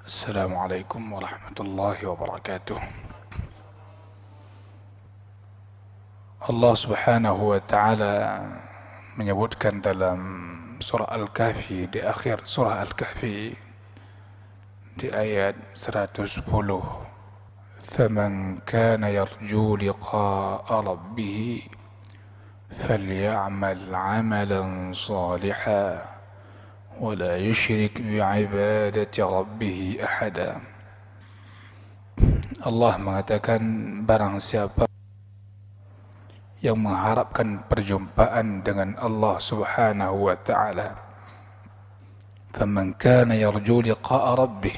Assalamualaikum warahmatullahi wabarakatuh. Allah Subhanahu wa taala menyebutkan dalam surah Al-Kahfi, di akhir surah Al-Kahfi di ayat 110, "Faman kana yarju liqa'a rabbih faly'amal 'amalan shalihan wa la yusyrik bi'ibadati rabbih ahada." Allah mengatakan, barang siapa yang mengharapkan perjumpaan dengan Allah Subhanahu wa taala, faman kana yarju liqa'a rabbih,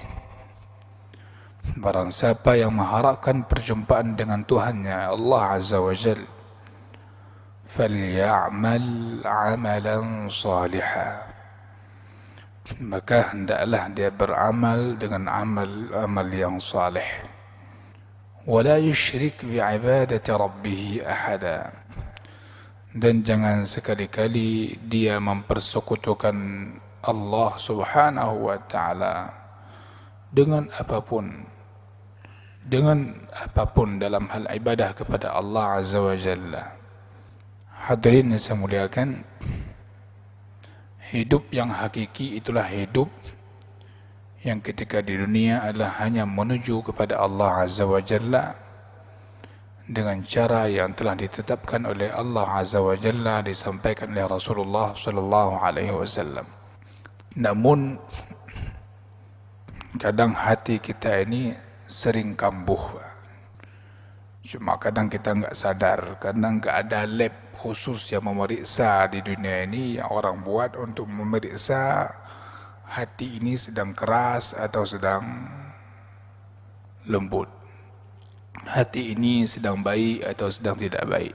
barang siapa yang mengharapkan perjumpaan dengan Tuhannya Allah Azza wa Jalla, faly'amal 'amalan shalihan, maka hendaklah dia beramal dengan amal yang saleh. Wala yusyrik bi'ibadati rabbih ahada, dan jangan sekali-kali dia mempersekutukan Allah Subhanahu wa taala dengan apapun dalam hal ibadah kepada Allah Azza wa Jalla. Hadirin yang saya muliakan, hidup yang hakiki itulah hidup yang ketika di dunia adalah hanya menuju kepada Allah Azza wa Jalla dengan cara yang telah ditetapkan oleh Allah Azza wa Jalla, disampaikan oleh Rasulullah sallallahu alaihi wasallam. Namun kadang hati kita ini sering kambuh. Cuma kadang kita enggak sadar, kadang enggak ada lab khusus yang memeriksa di dunia ini yang orang buat untuk memeriksa hati ini sedang keras atau sedang lembut, hati ini sedang baik atau sedang tidak baik.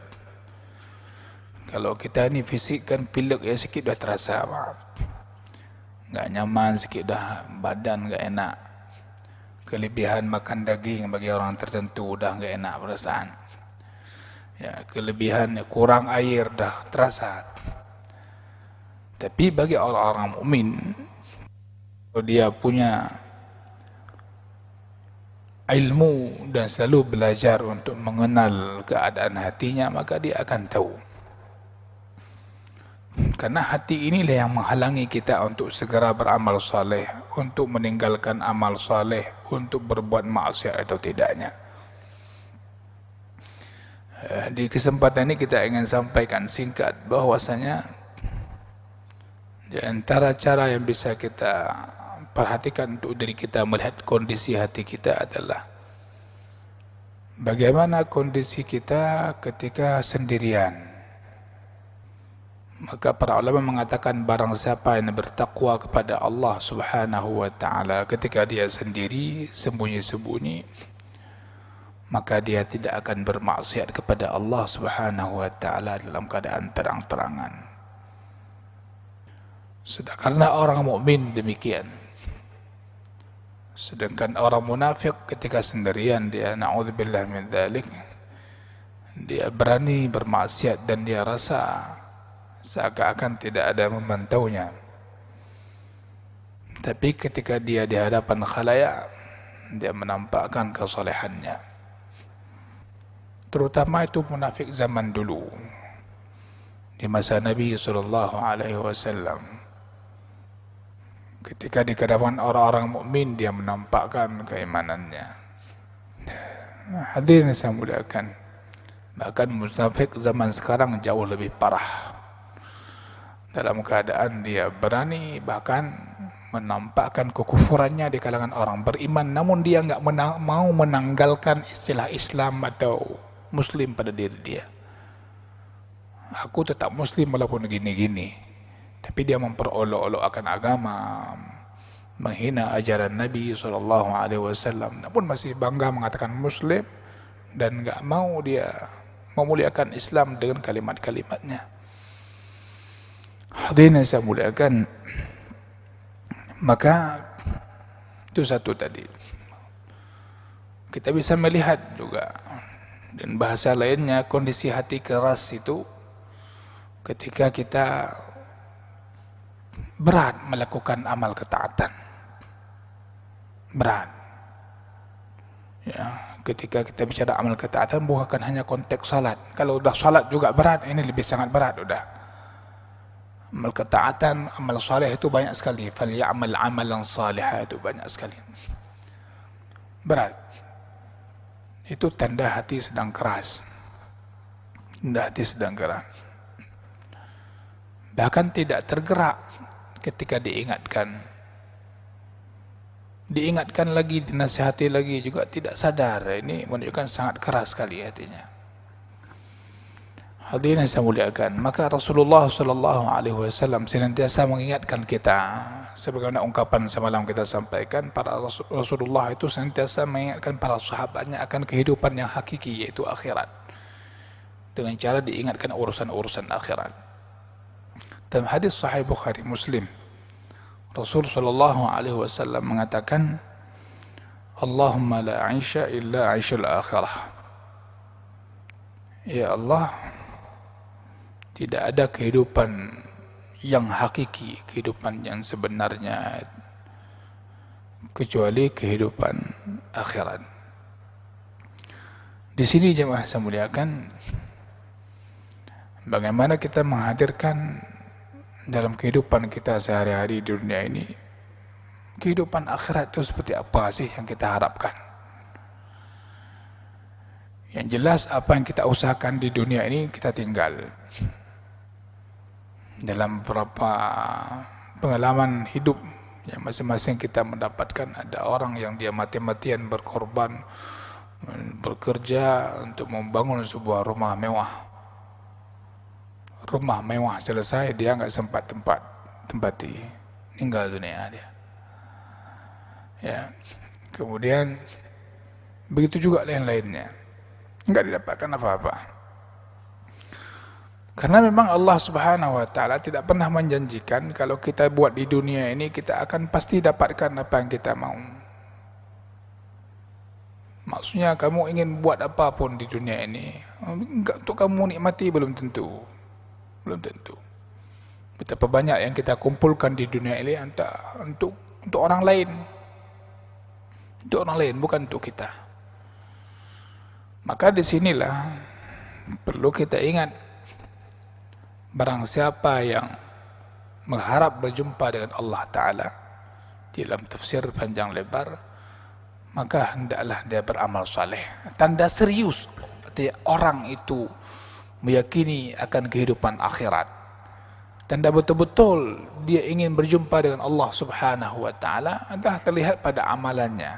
Kalau kita ni fisik kan pilek ya sikit dah terasa, enggak nyaman sikit dah, badan enggak enak. Kelebihan makan daging bagi orang tertentu dah enggak enak perasaan. Ya, kelebihan kurang air dah terasa. Tapi bagi orang-orang mukmin, kalau dia punya ilmu dan selalu belajar untuk mengenal keadaan hatinya, maka dia akan tahu. Karena hati inilah yang menghalangi kita untuk segera beramal saleh, untuk meninggalkan amal saleh, untuk berbuat maksiat atau tidaknya. Di kesempatan ini kita ingin sampaikan singkat bahwasanya di antara cara yang bisa kita perhatikan untuk diri kita melihat kondisi hati kita adalah bagaimana kondisi kita ketika sendirian. Maka para ulama mengatakan barang siapa yang bertakwa kepada Allah Subhanahu wa taala ketika dia sendiri sembunyi-sembunyi, maka dia tidak akan bermaksiat kepada Allah Subhanahu wa taala dalam keadaan terang-terangan. Karena orang mukmin demikian. Sedangkan orang munafik ketika sendirian, dia na'udzubillah min dzalik, dia berani bermaksiat dan dia rasa seakan-akan tidak ada memantaunya. Tapi ketika dia di hadapan khalayak, dia menampakkan kesalehannya. Terutama itu munafik zaman dulu, di masa Nabi sallallahu alaihi wasallam. Ketika di hadapan orang-orang mukmin, dia menampakkan keimanannya. Hadirin yang saya muliakan, bahkan munafik zaman sekarang jauh lebih parah. Dalam keadaan dia berani bahkan menampakkan kekufurannya di kalangan orang beriman, namun dia enggak mau menanggalkan istilah Islam atau Muslim pada diri dia. Aku tetap Muslim walaupun gini-gini. Tapi dia memperolok-olokkan agama, menghina ajaran Nabi SAW, namun masih bangga mengatakan Muslim dan enggak mau dia memuliakan Islam dengan kalimat-kalimatnya. Hadirin yang saya muliakan, maka itu satu tadi. Kita bisa melihat juga, dan bahasa lainnya kondisi hati keras itu ketika kita berat melakukan amal ketaatan. berat. Ya, ketika kita bicara amal ketaatan bukan hanya konteks salat. Kalau udah salat juga berat, ini lebih sangat berat udah. Amal ketaatan, amal saleh itu banyak sekali. Falyamal amalan salihah itu banyak sekali. Berat. Itu tanda hati sedang keras. Tanda hati sedang keras. Bahkan tidak tergerak ketika diingatkan. Diingatkan lagi, dinasihati lagi juga tidak sadar. Ini menunjukkan sangat keras sekali hatinya. Hadirin yang saya muliakan, maka Rasulullah SAW senantiasa mengingatkan kita, sebagaimana ungkapan semalam kita sampaikan, para Rasulullah itu senantiasa mengingatkan para sahabatnya akan kehidupan yang hakiki, yaitu akhirat, dengan cara diingatkan urusan-urusan akhirat. Dalam hadis Sahih Bukhari Muslim, Rasul SAW mengatakan, Allahumma la 'aisha illa 'aishul akhirah. Ya Allah, tidak ada kehidupan yang hakiki, kehidupan yang sebenarnya, kecuali kehidupan akhirat. Di sini jemaah saya muliakan, bagaimana kita menghadirkan dalam kehidupan kita sehari-hari di dunia ini, kehidupan akhirat itu seperti apa sih yang kita harapkan. Yang jelas apa yang kita usahakan di dunia ini kita tinggal. Dalam beberapa pengalaman hidup yang masing-masing kita mendapatkan, ada orang yang dia mati-matian berkorban, bekerja untuk membangun sebuah rumah mewah. Rumah mewah selesai, dia enggak sempat tempati, tinggal dunia dia. Ya. Kemudian begitu juga lain-lainnya, enggak didapatkan apa-apa. Karena memang Allah Subhanahu wa taala tidak pernah menjanjikan kalau kita buat di dunia ini kita akan pasti dapatkan apa yang kita mau. Maksudnya kamu ingin buat apapun di dunia ini, enggak untuk kamu nikmati belum tentu. Belum tentu. Betapa banyak yang kita kumpulkan di dunia ini untuk orang lain. Untuk orang lain, bukan untuk kita. Maka disinilah perlu kita ingat, barang siapa yang berharap berjumpa dengan Allah Ta'ala di dalam tafsir panjang lebar, maka hendaklah dia beramal saleh. Tanda serius orang itu meyakini akan kehidupan akhirat. Tanda betul-betul dia ingin berjumpa dengan Allah Subhanahu wa taala adalah terlihat pada amalannya.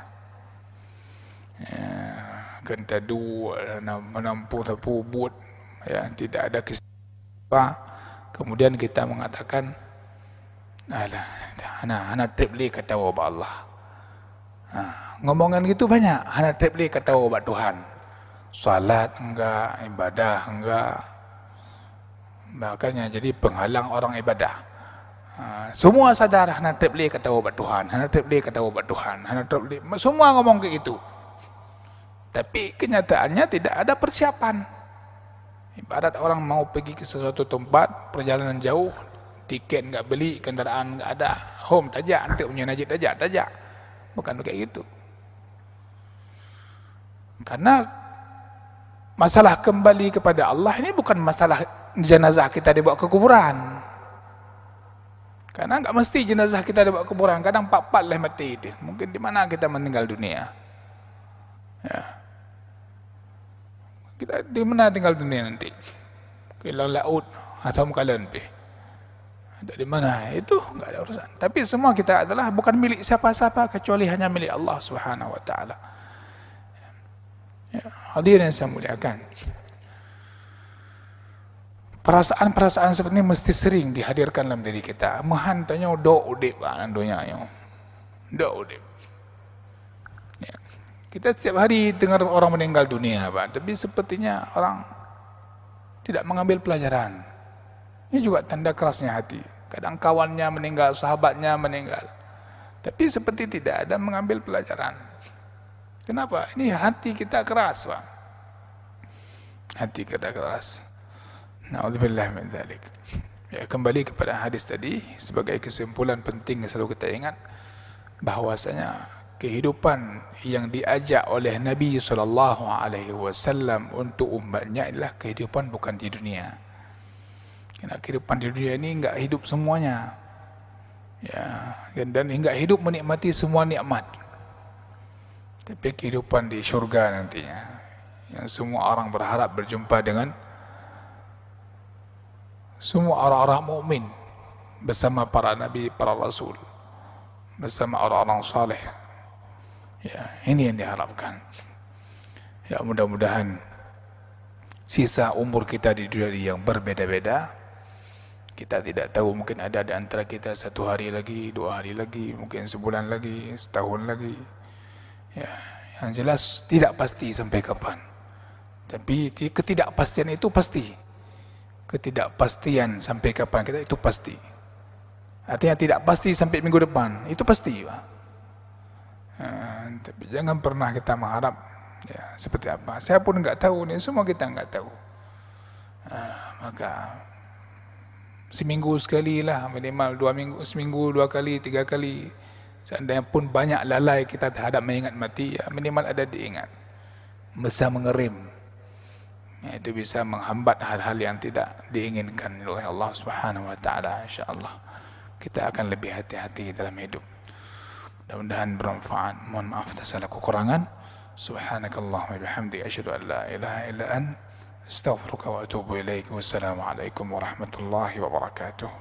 Gentadu menampung sapu buat, ya, tidak ada kisah. Kemudian kita mengatakan, alah, ana trip li kata wa Allah. Ngomongan gitu banyak, ana trip li kata wa Tuhan. Salat enggak, ibadah enggak, makanya jadi penghalang orang ibadah. Semua sadar hana trip li kata wa Tuhan, hana trip li kata wa Tuhan, hana trip li, semua ngomong kayak gitu. Tapi kenyataannya tidak ada persiapan. Ibarat orang mau pergi ke sesuatu tempat, perjalanan jauh, tiket enggak beli, kendaraan enggak ada, home tajak, nanti punya najib tajak. Bukan kayak gitu. Karena masalah kembali kepada Allah ini bukan masalah jenazah kita dibawa ke kuburan. Karena enggak mesti jenazah kita dibawa ke kuburan, kadang pak-pak lah mati itu. Mungkin di mana kita meninggal dunia. Ya. Kita di mana tinggal dunia nanti? Kilang laut atau makalan pi. Ada di mana? Itu enggak ada urusan. Tapi semua kita adalah bukan milik siapa-siapa kecuali hanya milik Allah Subhanahu wa taala. Ya, hadirin yang saya muliakan. Perasaan-perasaan seperti ini mesti sering dihadirkan dalam diri kita. Mahantanya do udip dunia yo. Do udip. Ya. Kita setiap hari dengar orang meninggal dunia, Pak. Tapi sepertinya orang tidak mengambil pelajaran. Ini juga tanda kerasnya hati. Kadang kawannya meninggal, sahabatnya meninggal. Tapi seperti tidak ada mengambil pelajaran. Kenapa? Ini hati kita keras, Pak. Hati kita keras. Na'udzubillah min dzalik. Ya, kembali kepada hadis tadi, sebagai kesimpulan penting yang selalu kita ingat, bahwasanya kehidupan yang diajak oleh Nabi SAW untuk umatnya adalah kehidupan bukan di dunia. Karena kehidupan di dunia ini enggak hidup semuanya. Ya, dan enggak hidup menikmati semua nikmat. Tapi kehidupan di syurga nantinya, yang semua orang berharap berjumpa dengan semua orang-orang mukmin bersama para nabi, para rasul, bersama orang-orang saleh. Ya, ini yang diharapkan. Ya, mudah-mudahan sisa umur kita di dunia yang berbeda-beda, kita tidak tahu, mungkin ada di antara kita 1 hari lagi, 2 hari lagi, mungkin sebulan lagi, setahun lagi. Ya, yang jelas tidak pasti sampai kapan. Tapi ketidakpastian itu pasti. Ketidakpastian sampai kapan kita itu pasti. Artinya tidak pasti sampai minggu depan, itu pasti, Pak. Tapi jangan pernah kita mengharap ya seperti apa. Saya pun enggak tahu, ni semua kita enggak tahu. Maka seminggu sekali lah, minimal 2 minggu, seminggu 2 kali, 3 kali. Seandainya pun banyak lalai kita terhadap mengingat mati, ya minimal ada diingat. Bisa mengerim. Ya, itu bisa menghambat hal-hal yang tidak diinginkan oleh Allah Subhanahu wa taala. Insyaallah kita akan lebih hati-hati dalam hidup. Mudah-mudahan bermanfaat. Mohon maaf atas segala kekurangan. Subhanakallahumma wa bihamdika asyhadu an la ilaha illa anta astaghfiruka wa atubu ilaik. Wassalamualaikum warahmatullahi wabarakatuh.